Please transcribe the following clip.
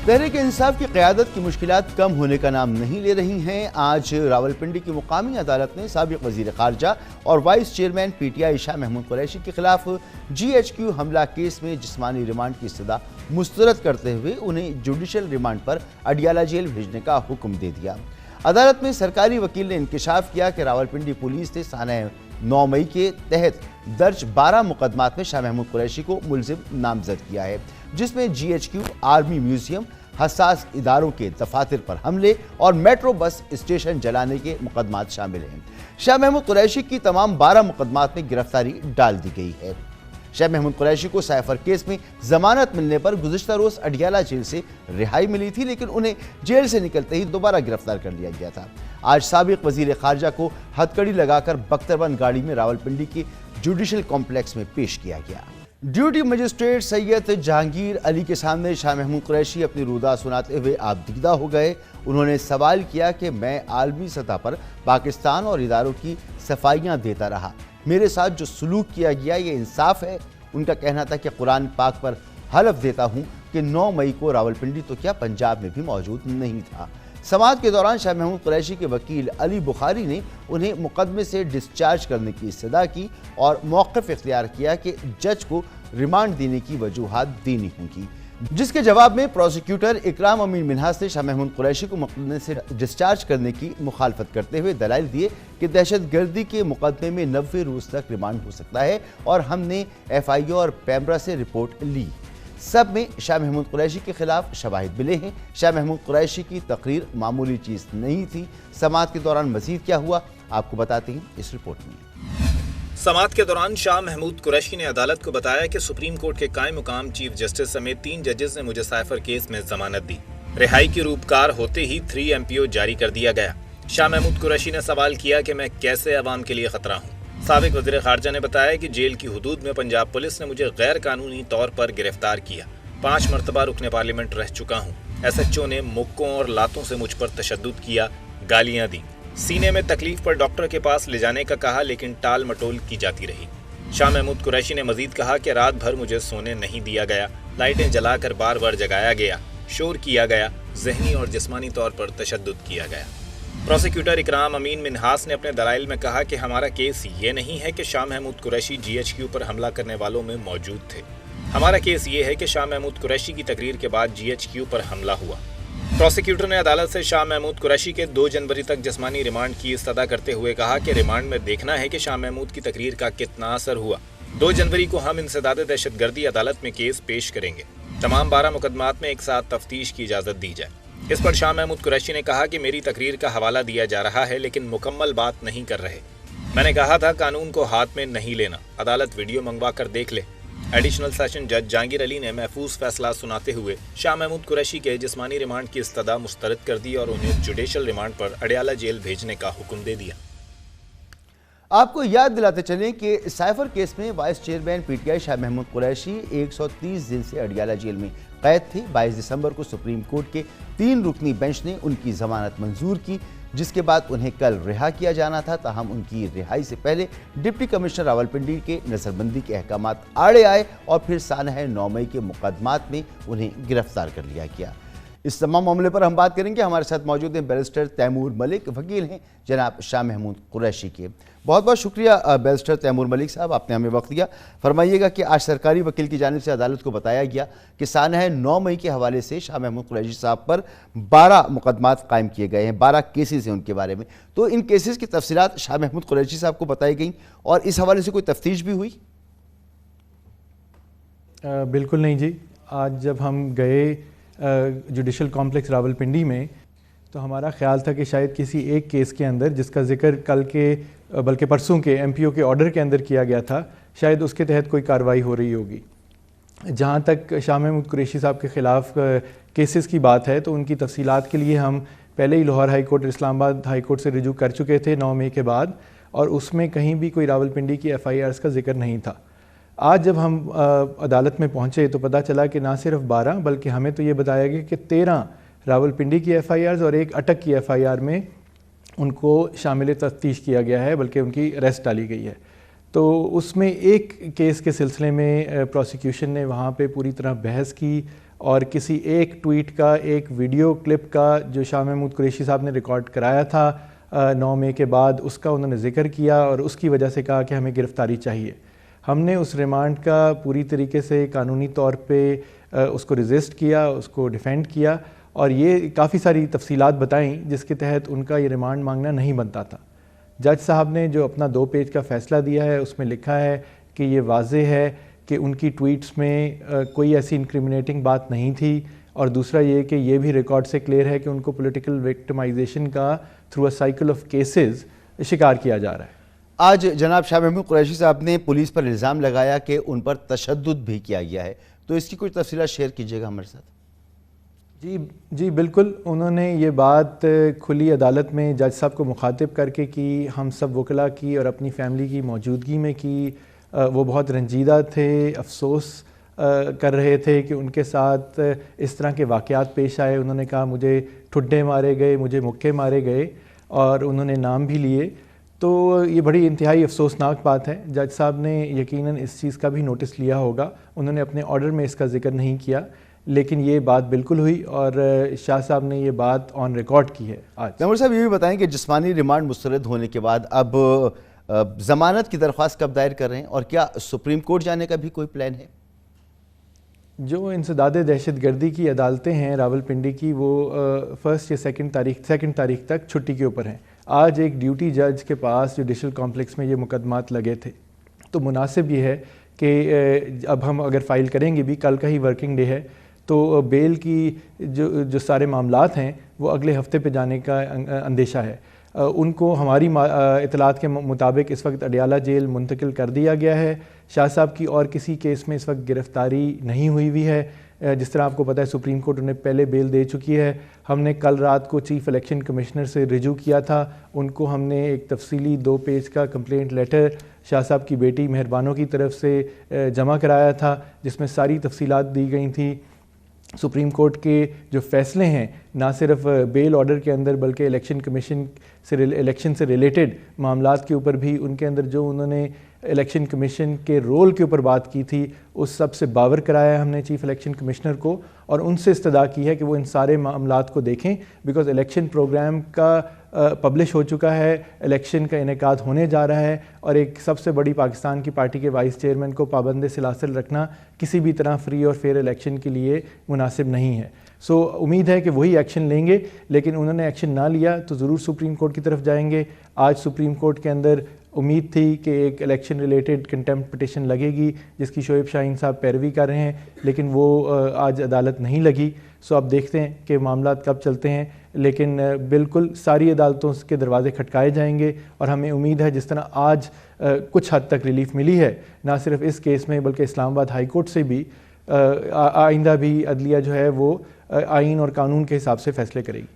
تحریک انصاف کی قیادت کی مشکلات کم ہونے کا نام نہیں لے رہی ہیں۔ آج راولپنڈی کی مقامی عدالت نے سابق وزیر خارجہ اور vice chairman P T I Shah Mahmood Qureshi کے خلاف جی ایچ کیو حملہ کیس میں جسمانی ریمانڈ کی استدعا مسترد کرتے ہوئے انہیں جوڈیشل ریمانڈ پر اڈیالہ جیل بھیجنے کا حکم دے دیا۔ عدالت میں سرکاری وکیل نے انکشاف کیا کہ راولپنڈی پولیس نے سانحہ 9 مئی کے تحت درج 12 مقدمات میں شاہ محمود قریشی کو ملزم نامزد کیا ہے، جس میں G H Q, army museum, حساس اداروں کے دفاتر پر حملے اور میٹرو بس اسٹیشن جلانے کے مقدمات شامل ہیں۔ شاہ محمود قریشی کی تمام 12 مقدمات میں گرفتاری ڈال دی گئی ہے۔ شاہ محمود قریشی کو سائفر کیس میں ضمانت ملنے پر گزشتہ روز اڈیالہ جیل سے رہائی ملی تھی، لیکن انہیں جیل سے نکلتے ہی دوبارہ گرفتار کر لیا گیا تھا۔ آج سابق وزیر خارجہ کو ہتھکڑی لگا کر بختربند گاڑی میں راولپنڈی کے جوڈیشل کمپلیکس میں پیش کیا گیا۔ ڈیوٹی مجسٹریٹ سید جہانگیر علی کے سامنے شاہ محمود قریشی اپنی رودا سناتے ہوئے آپ دیدہ ہو گئے۔ انہوں نے سوال کیا کہ میں عالمی سطح پر پاکستان اور اداروں کی صفائیاں دیتا رہا، میرے ساتھ جو سلوک کیا گیا یہ انصاف ہے؟ ان کا کہنا تھا کہ قرآن پاک پر حلف دیتا ہوں کہ 9 مئی کو راولپنڈی تو کیا پنجاب میں بھی موجود نہیں تھا۔ سماعت کے دوران شاہ محمود قریشی کے وکیل علی بخاری نے انہیں مقدمے سے ڈسچارج کرنے کی استدعا کی اور موقف اختیار کیا کہ جج کو ریمانڈ دینے کی وجوہات دینی ہوں گی، جس کے جواب میں پروسیکیوٹر اکرام امین منہاس نے شاہ محمود قریشی کو مقدمے سے ڈسچارج کرنے کی مخالفت کرتے ہوئے دلائل دیے کہ دہشت گردی کے مقدمے میں 90 روز تک ریمانڈ ہو سکتا ہے اور ہم نے ایف آئی او اور پیمرا سے رپورٹ لی۔ سب میں شاہ محمود قریشی کے خلاف شواہد ملے ہیں۔ شاہ محمود قریشی کی تقریر معمولی چیز نہیں تھی۔ سماعت کے دوران مزید کیا ہوا آپ کو بتاتے ہیں اس رپورٹ میں۔ سماعت کے دوران شاہ محمود قریشی نے عدالت کو بتایا کہ سپریم کورٹ کے قائم مقام چیف جسٹس سمیت 3 ججز نے مجھے سائفر کیس میں ضمانت دی۔ رہائی کی روپکار ہوتے ہی 3 MPO جاری کر دیا گیا۔ شاہ محمود قریشی نے سوال کیا کہ میں کیسے عوام کے لیے خطرہ ہوں۔ سابق وزیر خارجہ نے بتایا کہ جیل کی حدود میں پنجاب پولیس نے مجھے غیر قانونی طور پر گرفتار کیا۔ 5 مرتبہ رکن پارلیمنٹ رہ چکا ہوں۔ ایس ایچ او نے مکوں اور لاتوں سے مجھ پر تشدد کیا، گالیاں دیں۔ سینے میں تکلیف پر ڈاکٹر کے پاس لے جانے کا کہا، لیکن ٹال مٹول کی جاتی رہی۔ شاہ محمود قریشی نے مزید کہا کہ رات بھر مجھے سونے نہیں دیا گیا، لائٹیں جلا کر بار بار جگایا گیا، شور کیا گیا، ذہنی اور جسمانی طور پر تشدد کیا گیا۔ پروسیکیوٹر اکرام امین منہاس نے اپنے دلائل میں کہا کہ ہمارا کیس یہ نہیں ہے کہ Shah Mahmood Qureshi G H Q پر حملہ کرنے والوں میں موجود تھے۔ ہمارا کیس یہ ہے کہ شاہ محمود قریشی کی تقریر کے بعد جی ایچ کیو پر حملہ ہوا۔ پروسیکیوٹر نے عدالت سے شاہ محمود قریشی کے 2 جنوری تک جسمانی ریمانڈ کی استدعا کرتے ہوئے کہا کہ ریمانڈ میں دیکھنا ہے کہ شاہ محمود کی تقریر کا کتنا اثر ہوا۔ 2 جنوری کو ہم انسداد دہشت گردی عدالت میں کیس پیش کریں گے۔ تمام 12 مقدمات میں ایک ساتھ تفتیش کی اجازت دی جائے۔ اس پر شاہ محمود قریشی نے کہا کہ میری تقریر کا حوالہ دیا جا رہا ہے لیکن مکمل بات نہیں کر رہے۔ میں نے کہا تھا قانون کو ہاتھ میں نہیں لینا، عدالت ویڈیو منگوا کر دیکھ لے۔ ایڈیشنل سیشن جج جہانگیر علی نے محفوظ فیصلہ سناتے ہوئے شاہ محمود قریشی کے جسمانی ریمانڈ کی استدعا مسترد کر دی اور انہیں جوڈیشل ریمانڈ پر اڈیالہ جیل بھیجنے کا حکم دے دیا۔ آپ کو یاد دلاتے چلیں کہ سائفر کیس میں vice chairman P T I Shah Mahmood Qureshi 130 دن سے اڈیالہ جیل میں قید تھے۔ 22 دسمبر کو سپریم کورٹ کے 3 رکنی بینچ نے ان کی ضمانت منظور کی، جس کے بعد انہیں کل رہا کیا جانا تھا۔ تاہم ان کی رہائی سے پہلے ڈپٹی کمشنر راولپنڈی کے نظر بندی کے احکامات آڑے آئے اور پھر سانحہ 9 مئی کے مقدمات میں انہیں گرفتار کر لیا گیا۔ اس تمام معاملے پر ہم بات کریں گے۔ ہمارے ساتھ موجود ہیں بیرسٹر تیمور ملک، وکیل ہیں جناب شاہ محمود قریشی کے۔ بہت بہت شکریہ بیرسٹر تیمور ملک صاحب، آپ نے ہمیں وقت دیا۔ فرمائیے گا کہ آج سرکاری وکیل کی جانب سے عدالت کو بتایا گیا کہ سانحہ 9 مئی کے حوالے سے شاہ محمود قریشی صاحب پر 12 مقدمات قائم کیے گئے ہیں، 12 کیسز ہیں ان کے بارے میں۔ تو ان کیسز کی تفصیلات شاہ محمود قریشی صاحب کو بتائی گئیں اور اس حوالے سے کوئی تفتیش بھی ہوئی؟ بالکل نہیں جی۔ آج جب ہم گئے جوڈیشل کمپلیکس راولپنڈی میں تو ہمارا خیال تھا کہ شاید کسی ایک کیس کے اندر جس کا ذکر کل کے بلکہ پرسوں کے MPO کے آرڈر کے اندر کیا گیا تھا، شاید اس کے تحت کوئی کارروائی ہو رہی ہوگی۔ جہاں تک شاہ محمود قریشی صاحب کے خلاف کیسز کی بات ہے تو ان کی تفصیلات کے لیے ہم پہلے ہی لاہور ہائی کورٹ اور اسلام آباد ہائی کورٹ سے رجوع کر چکے تھے 9 مئی کے بعد، اور اس میں کہیں بھی کوئی راولپنڈی کی FIRs کا ذکر نہیں تھا۔ آج جب ہم عدالت میں پہنچے تو پتہ چلا کہ نہ صرف 12 بلکہ ہمیں تو یہ بتایا گیا کہ 13 راولپنڈی کی FIRs اور ایک اٹک کی FIR میں ان کو شامل تفتیش کیا گیا ہے، بلکہ ان کی اریسٹ ڈالی گئی ہے۔ تو اس میں ایک کیس کے سلسلے میں پروسیکیوشن نے وہاں پہ پوری طرح بحث کی اور کسی ایک ٹویٹ کا، ایک ویڈیو کلپ کا جو شاہ محمود قریشی صاحب نے ریکارڈ کرایا تھا 9 مئی کے بعد، اس کا انہوں نے ذکر کیا اور اس کی وجہ سے کہا کہ ہمیں گرفتاری چاہیے۔ ہم نے اس ریمانڈ کا پوری طریقے سے قانونی طور پہ اس کو ریزسٹ کیا، اس کو ڈیفینڈ کیا، اور یہ کافی ساری تفصیلات بتائیں جس کے تحت ان کا یہ ریمانڈ مانگنا نہیں بنتا تھا۔ جج صاحب نے جو اپنا 2 پیج کا فیصلہ دیا ہے اس میں لکھا ہے کہ یہ واضح ہے کہ ان کی ٹویٹس میں کوئی ایسی انکریمنیٹنگ بات نہیں تھی، اور دوسرا یہ کہ یہ بھی ریکارڈ سے کلیئر ہے کہ ان کو پولیٹیکل وکٹمائزیشن کا through a cycle of cases شکار کیا جا رہا ہے۔ آج جناب شاہ محمود قریشی صاحب نے پولیس پر الزام لگایا کہ ان پر تشدد بھی کیا گیا ہے، تو اس کی کچھ تفصیلات شیئر کیجیے گا ہمارے ساتھ۔ جی بالکل، انہوں نے یہ بات کھلی عدالت میں جج صاحب کو مخاطب کر کے کی، ہم سب وکلاء کی اور اپنی فیملی کی موجودگی میں کی۔ وہ بہت رنجیدہ تھے، افسوس کر رہے تھے کہ ان کے ساتھ اس طرح کے واقعات پیش آئے۔ انہوں نے کہا مجھے ٹھڈے مارے گئے، مجھے مکے مارے گئے، اور انہوں نے نام بھی لیے۔ تو یہ بڑی انتہائی افسوسناک بات ہے۔ جج صاحب نے یقیناً اس چیز کا بھی نوٹس لیا ہوگا، انہوں نے اپنے آرڈر میں اس کا ذکر نہیں کیا، لیکن یہ بات بالکل ہوئی، اور شاہ صاحب نے یہ بات آن ریکارڈ کی ہے آج۔ نمبر صاحب یہ بھی بتائیں کہ جسمانی ریمانڈ مسترد ہونے کے بعد اب ضمانت کی درخواست کب دائر کر رہے ہیں، اور کیا سپریم کورٹ جانے کا بھی کوئی پلان ہے؟ جو انسداد دہشت گردی کی عدالتیں ہیں راولپنڈی کی، وہ 1 یا 2 تاریخ تک چھٹی کے اوپر ہیں۔ آج ایک ڈیوٹی جج کے پاس جوڈیشل کمپلیکس میں یہ مقدمات لگے تھے، تو مناسب یہ ہے کہ اب ہم اگر فائل کریں گے بھی، کل کا ہی ورکنگ ڈے ہے، تو بیل کی جو سارے معاملات ہیں وہ اگلے ہفتے پہ جانے کا اندیشہ ہے۔ ان کو ہماری اطلاعات کے مطابق اس وقت اڈیالہ جیل منتقل کر دیا گیا ہے۔ شاہ صاحب کی اور کسی کیس میں اس وقت گرفتاری نہیں ہوئی ہے۔ جس طرح آپ کو پتہ ہے سپریم کورٹ انہیں پہلے بیل دے چکی ہے۔ ہم نے کل رات کو چیف الیکشن کمشنر سے رجوع کیا تھا، ان کو ہم نے ایک تفصیلی 2 پیج کا کمپلینٹ لیٹر شاہ صاحب کی بیٹی مہربانوں کی طرف سے جمع کرایا تھا، جس میں ساری تفصیلات دی گئی تھیں۔ سپریم کورٹ کے جو فیصلے ہیں، نہ صرف بیل آرڈر کے اندر بلکہ الیکشن سے ریلیٹڈ معاملات کے اوپر بھی، ان کے اندر جو انہوں نے الیکشن کمیشن کے رول کے اوپر بات کی تھی، اس سب سے باور کرایا ہے ہم نے چیف الیکشن کمشنر کو، اور ان سے استدعا کی ہے کہ وہ ان سارے معاملات کو دیکھیں، بیکاز الیکشن پروگرام کا پبلش ہو چکا ہے، الیکشن کا انعقاد ہونے جا رہا ہے، اور ایک سب سے بڑی پاکستان کی پارٹی کے وائس چیئرمین کو پابند سلاسل رکھنا کسی بھی طرح فری اور فیئر الیکشن کے لیے مناسب نہیں ہے۔ سو امید ہے کہ وہی ایکشن لیں گے، لیکن انہوں نے ایکشن نہ لیا تو ضرور سپریم کورٹ کی طرف جائیں گے۔ آج سپریم کورٹ کے اندر امید تھی کہ ایک الیکشن ریلیٹڈ کنٹیمپٹ پٹیشن لگے گی جس کی شعیب شاہین صاحب پیروی کر رہے ہیں، لیکن وہ آج عدالت نہیں لگی۔ سو اب دیکھتے ہیں کہ معاملات کب چلتے ہیں، لیکن بالکل ساری عدالتوں کے دروازے کھٹکائے جائیں گے، اور ہمیں امید ہے جس طرح آج کچھ حد تک ریلیف ملی ہے، نہ صرف اس کیس میں بلکہ اسلام آباد ہائی کورٹ سے بھی، آئندہ بھی عدلیہ جو ہے وہ آئین اور قانون کے حساب سے فیصلے کرے گی۔